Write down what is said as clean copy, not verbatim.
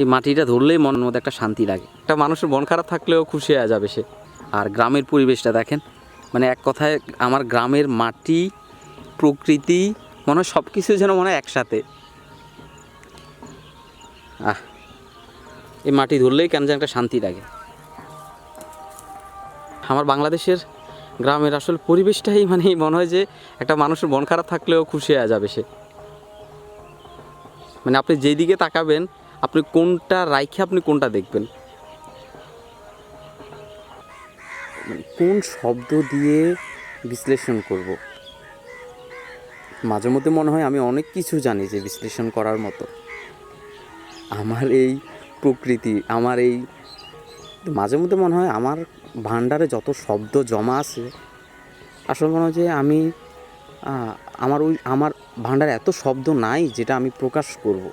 এই মাটিটা ধরলেই মনের মধ্যে একটা শান্তি লাগে। একটা মানুষের মন খারাপ থাকলেও খুশি হয়ে যাবে সে। আর গ্রামের পরিবেশটা দেখেন, মানে এক কথায় আমার গ্রামের মাটি, প্রকৃতি, মনে হয় সব কিছু যেন মনে হয় একসাথে। এই মাটি ধরলেই কেন যেন একটা শান্তি লাগে। আমার বাংলাদেশের গ্রামের আসলে পরিবেশটাই মানে মনে হয় যে একটা মানুষের মন খারাপ থাকলেও খুশি হয়ে যাবে সে। মানে আপনি যেই দিকে তাকাবেন, আপনি কোনটা রাইখে আপনি কোনটা দেখবেন, মানে কোন শব্দ দিয়ে বিশ্লেষণ করব। মাঝে মধ্যে মনে হয় আমি অনেক কিছু জানি যে বিশ্লেষণ করার মতো। আমার এই প্রকৃতি, আমার এই, মাঝে মধ্যে মনে হয় আমার ভান্ডারে যত শব্দ জমা আছে, আসলে মনে হয় যে আমি আমার ভান্ডারে এত শব্দ নাই যেটা আমি প্রকাশ করব।